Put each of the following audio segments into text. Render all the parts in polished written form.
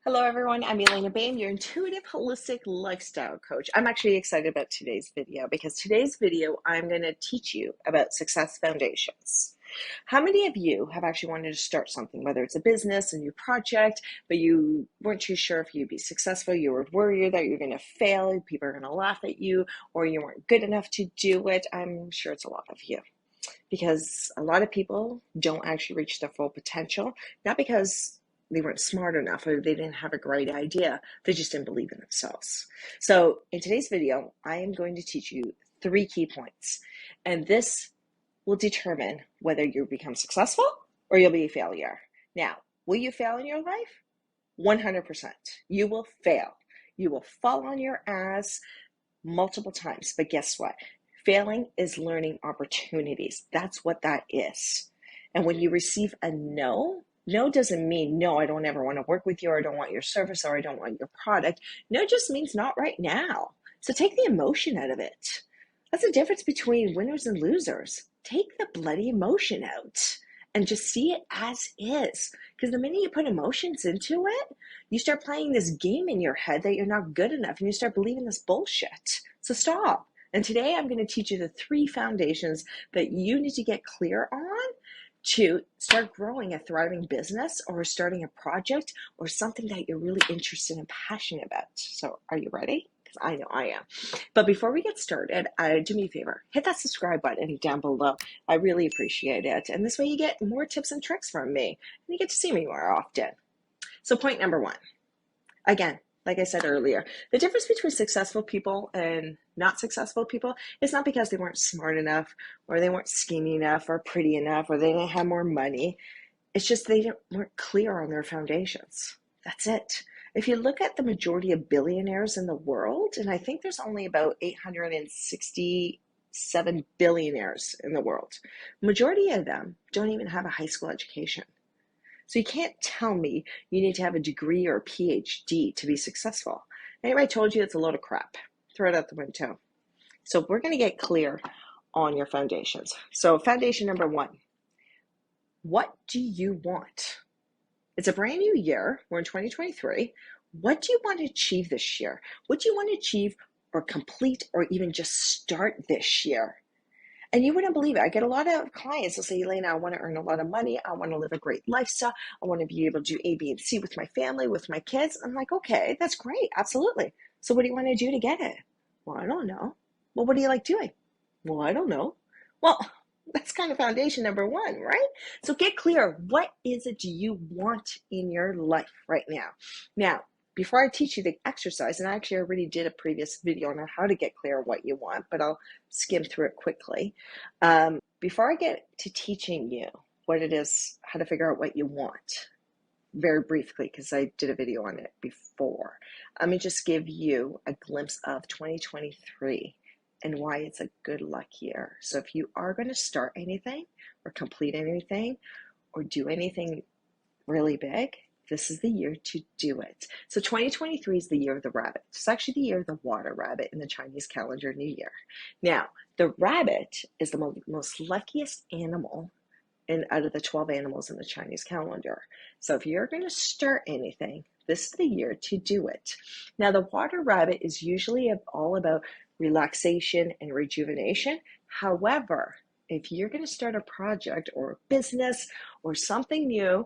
Hello, everyone. I'm Elena Bain, your intuitive holistic lifestyle coach. I'm actually excited about today's video because today's video, I'm going to teach you about success foundations. How many of you have actually wanted to start something, whether it's a business, a new project, but you weren't too sure if you'd be successful, you were worried that you're going to fail, people are going to laugh at you, or you weren't good enough to do it? I'm sure it's a lot of you because a lot of people don't actually reach their full potential, not because they weren't smart enough or they didn't have a great idea. They just didn't believe in themselves. So in today's video, I am going to teach you 3 key points. And this will determine whether you become successful or you'll be a failure. Now, will you fail in your life? 100%. You will fail. You will fall on your ass multiple times. But guess what? Failing is learning opportunities. That's what that is. And when you receive a no doesn't mean no, I don't ever want to work with you, or I don't want your service, or I don't want your product. No just means not right now. So take the emotion out of it. That's the difference between winners and losers. Take the bloody emotion out and just see it as is. Because the minute you put emotions into it, you start playing this game in your head that you're not good enough and you start believing this bullshit. So stop. And today I'm going to teach you the 3 foundations that you need to get clear on to start growing a thriving business or starting a project or something that you're really interested and passionate about. So are you ready? Because I know I am. But before we get started, do me a favor, hit that subscribe button down below. I really appreciate it. And this way you get more tips and tricks from me and you get to see me more often. So point number 1, again, like I said earlier, the difference between successful people and not successful people is not because they weren't smart enough or they weren't skinny enough or pretty enough or they didn't have more money. It's just they weren't clear on their foundations. That's it. If you look at the majority of billionaires in the world, and I think there's only about 867 billionaires in the world, majority of them don't even have a high school education. So you can't tell me you need to have a degree or a PhD to be successful. Anybody told you it's a load of crap, throw it out the window. So we're going to get clear on your foundations. So foundation number 1, what do you want? It's a brand new year. We're in 2023. What do you want to achieve this year? What do you want to achieve or complete or even just start this year? And you wouldn't believe it. I get a lot of clients who say, Elena, I want to earn a lot of money. I want to live a great lifestyle. I want to be able to do A, B, and C with my family, with my kids. I'm like, okay, that's great. Absolutely. So what do you want to do to get it? Well, I don't know. Well, what do you like doing? Well, I don't know. Well, that's kind of foundation number 1, right? So get clear. What is it do you want in your life right now? Now, before I teach you the exercise, and I actually already did a previous video on how to get clear on what you want, but I'll skim through it quickly. Before I get to teaching you what it is, how to figure out what you want, very briefly, because I did a video on it before, let me just give you a glimpse of 2023 and why it's a good luck year. So if you are going to start anything or complete anything or do anything really big, this is the year to do it. So 2023 is the year of the rabbit. It's actually the year of the water rabbit in the Chinese calendar New Year. Now, the rabbit is the most luckiest animal out of the 12 animals in the Chinese calendar. So if you're going to start anything, this is the year to do it. Now, the water rabbit is usually all about relaxation and rejuvenation. However, if you're going to start a project or a business or something new,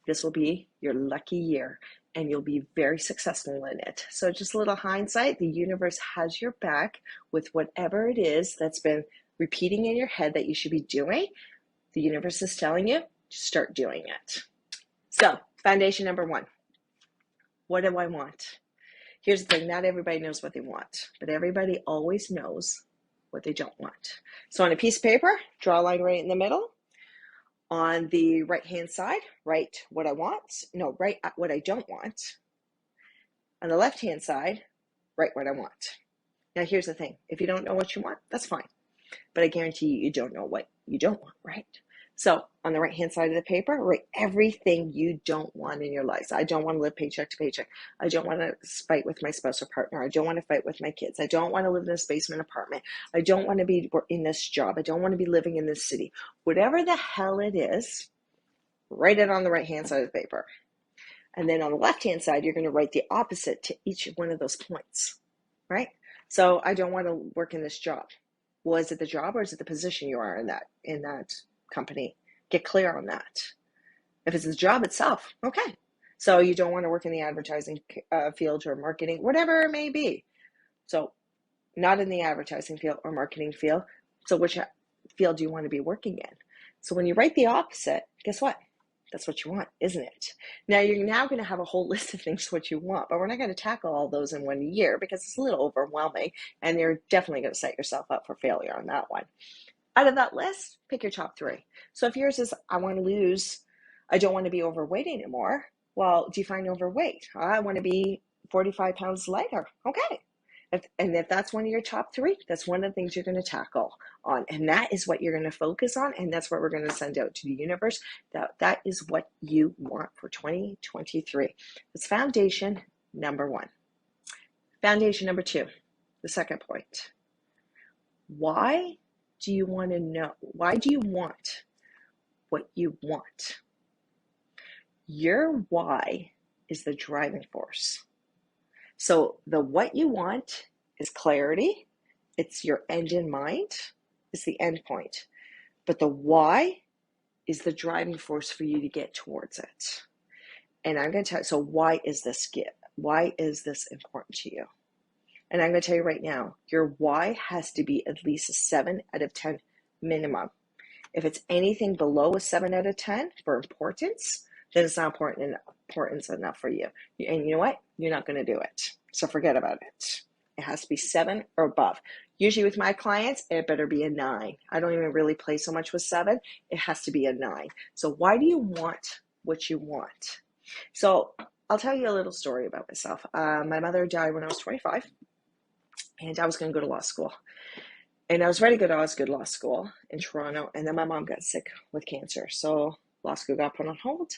this will be your lucky year and you'll be very successful in it. So just a little hindsight, the universe has your back with whatever it is that's been repeating in your head that you should be doing. The universe is telling you to start doing it. So foundation number 1, what do I want? Here's the thing, not everybody knows what they want, but everybody always knows what they don't want. So on a piece of paper, draw a line right in the middle. On the right-hand side, write what I want. No, write what I don't want. On the left-hand side, write what I want. Now, here's the thing. If you don't know what you want, that's fine. But I guarantee you don't know what you don't want, right? So on the right-hand side of the paper, write everything you don't want in your life. So I don't want to live paycheck to paycheck. I don't want to fight with my spouse or partner. I don't want to fight with my kids. I don't want to live in this basement apartment. I don't want to be in this job. I don't want to be living in this city. Whatever the hell it is, write it on the right-hand side of the paper. And then on the left-hand side, you're going to write the opposite to each one of those points, right? So I don't want to work in this job. Well, is it the job or is it the position you are in that company? Get clear on that. If it's the job itself, okay. So you don't want to work in the advertising field or marketing, whatever it may be. So not in the advertising field or marketing field. So which field do you want to be working in? So when you write the opposite, guess what? That's what you want, isn't it? Now you're now going to have a whole list of things what you want, but we're not going to tackle all those in 1 year because it's a little overwhelming, and you're definitely going to set yourself up for failure on that one. Out of that list, pick your top 3. So if yours is, I want to lose, I don't want to be overweight anymore. Well, define overweight. I want to be 45 pounds lighter. Okay. If that's one of your top 3, that's one of the things you're going to tackle on. And that is what you're going to focus on. And that's what we're going to send out to the universe. That is what you want for 2023. That's foundation number 1. Foundation number 2, the second point. Why do you want to know? Why do you want what you want? Your why is the driving force. So the what you want is clarity. It's your end in mind. It's the end point. But the why is the driving force for you to get towards it. And I'm going to tell you, so why is this important to you? And I'm going to tell you right now, your why has to be at least a 7 out of 10 minimum. If it's anything below a 7 out of 10 for importance, then it's not importance enough for you. And you know what? You're not going to do it. So forget about it. It has to be 7 or above. Usually with my clients, it better be a 9. I don't even really play so much with 7. It has to be a 9. So why do you want what you want? So I'll tell you a little story about myself. My mother died when I was 25, and I was going to go to law school. And I was ready to go to law school in Toronto, and then my mom got sick with cancer. So law school got put on hold.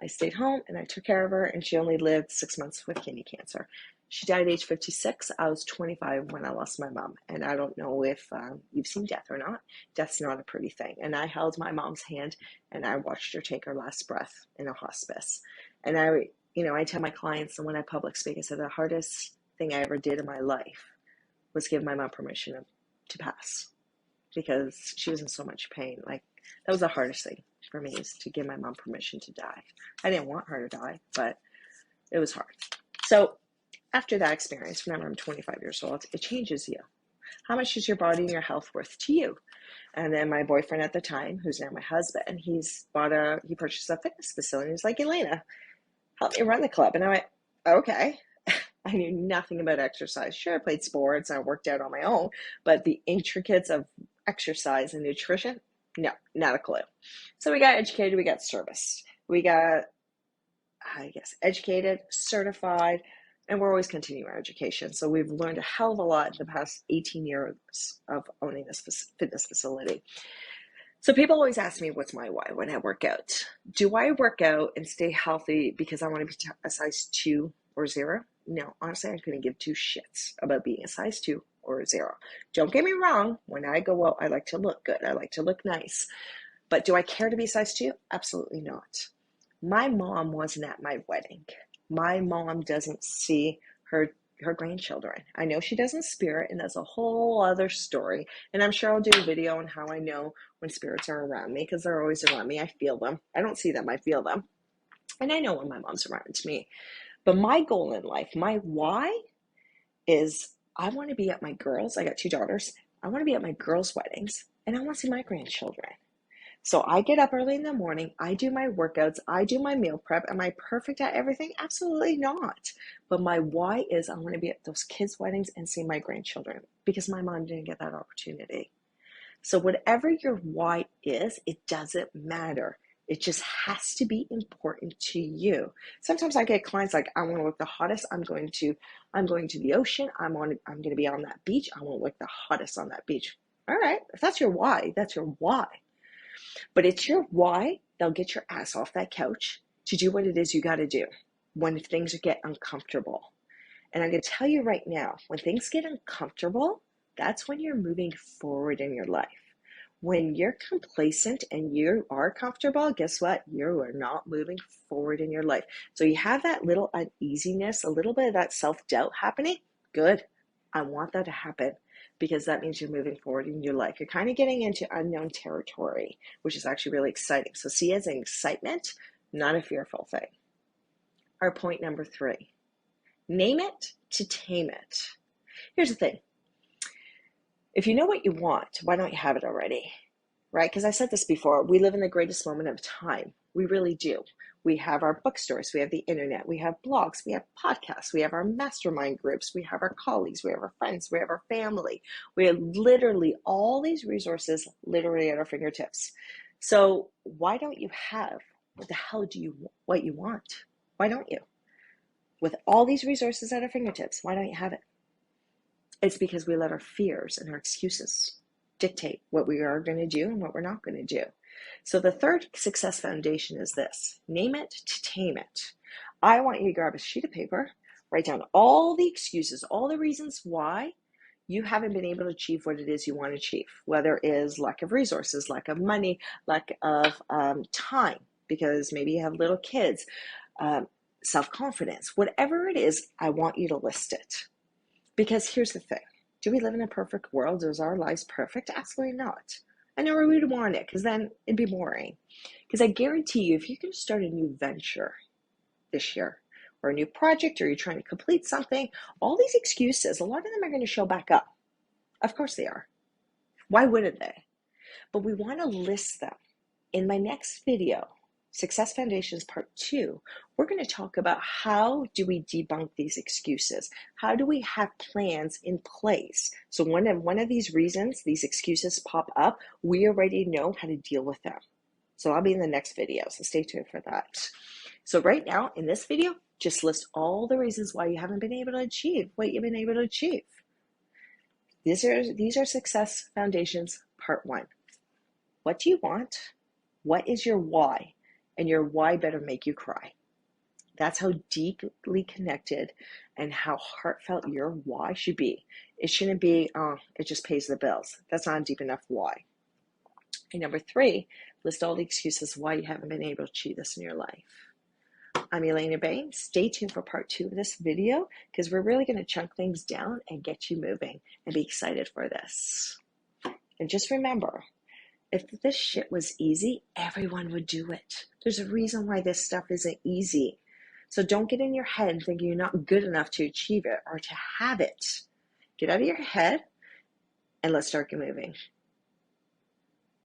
I stayed home and I took care of her, and she only lived 6 months with kidney cancer. She died at age 56. I was 25 when I lost my mom. And I don't know if you've seen death or not. Death's not a pretty thing. And I held my mom's hand and I watched her take her last breath in a hospice. And I tell my clients, and when I public speak, I said the hardest thing I ever did in my life was give my mom permission to pass, because she was in so much pain. Like, that was the hardest thing for me, is to give my mom permission to die. I didn't want her to die, but it was hard. So after that experience, whenever I'm 25 years old, it changes you. How much is your body and your health worth to you? And then my boyfriend at the time, who's now my husband, he purchased a fitness facility. He's like, Elena, help me run the club. And I went, okay. I knew nothing about exercise. Sure, I played sports and I worked out on my own, but the intricacies of exercise and nutrition, no, not a clue. So we got educated, we got serviced, we got, educated, certified, and we're always continuing our education. So we've learned a hell of a lot in the past 18 years of owning this fitness facility. So people always ask me, what's my why when I work out? Do I work out and stay healthy because I want to be a size 2 or 0? No, honestly, I couldn't give 2 shits about being a size 2 or a 0. Don't get me wrong. When I go out, I like to look good. I like to look nice. But do I care to be size 2? Absolutely not. My mom wasn't at my wedding. My mom doesn't see her grandchildren. I know she does in spirit, and that's a whole other story. And I'm sure I'll do a video on how I know when spirits are around me, because they're always around me. I feel them. I don't see them, I feel them. And I know when my mom's around me. But my goal in life, my why, is I want to be at my girls. I got 2 daughters. I want to be at my girls' weddings, and I want to see my grandchildren. So I get up early in the morning, I do my workouts, I do my meal prep. Am I perfect at everything? Absolutely not. But my why is I want to be at those kids' weddings and see my grandchildren, because my mom didn't get that opportunity. So whatever your why is, it doesn't matter. It just has to be important to you. Sometimes I get clients like, I want to look the hottest. I'm going to the ocean. I'm going to be on that beach. I want to look the hottest on that beach. All right. If that's your why, that's your why. But it's your why that'll get your ass off that couch to do what it is you got to do when things get uncomfortable. And I'm going to tell you right now, when things get uncomfortable, that's when you're moving forward in your life. When you're complacent and you are comfortable, guess what? You are not moving forward in your life. So you have that little uneasiness, a little bit of that self-doubt happening. Good. I want that to happen because that means you're moving forward in your life. You're kind of getting into unknown territory, which is actually really exciting. So see it as an excitement, not a fearful thing. Our point number 3, name it to tame it. Here's the thing. If you know what you want, why don't you have it already? Right? Because I said this before, we live in the greatest moment of time. We really do. We have our bookstores, we have the internet, we have blogs, we have podcasts, we have our mastermind groups, we have our colleagues, we have our friends, we have our family. We have literally all these resources literally at our fingertips. So why don't you have what you want? Why don't you? With all these resources at our fingertips, why don't you have it? It's because we let our fears and our excuses dictate what we are going to do and what we're not going to do. So the third success foundation is this: name it to tame it. I want you to grab a sheet of paper, write down all the excuses, all the reasons why you haven't been able to achieve what it is you want to achieve, whether it is lack of resources, lack of money, lack of time, because maybe you have little kids, self-confidence, whatever it is, I want you to list it. Because here's the thing. Do we live in a perfect world? Is our lives perfect? Absolutely not. I never would want it because then it'd be boring. Because I guarantee you, if you're going to start a new venture this year or a new project or you're trying to complete something, all these excuses, a lot of them are going to show back up. Of course they are. Why wouldn't they? But we want to list them. In my next video, Success Foundations Part 2, we're going to talk about how do we debunk these excuses? How do we have plans in place? So when one of these reasons, these excuses pop up, we already know how to deal with them. So I'll be in the next video, so stay tuned for that. So right now, in this video, just list all the reasons why you haven't been able to achieve what you've been able to achieve. These are Success Foundations Part 1. What do you want? What is your why? And your why better make you cry. That's how deeply connected and how heartfelt your why should be. It shouldn't be, it just pays the bills. That's not a deep enough why. And number 3, list all the excuses why you haven't been able to achieve this in your life. I'm Elena Bain. Stay tuned for part 2 of this video because we're really going to chunk things down and get you moving and be excited for this. And just remember, if this shit was easy, everyone would do it. There's a reason why this stuff isn't easy. So don't get in your head and think you're not good enough to achieve it or to have it. Get out of your head and let's start moving.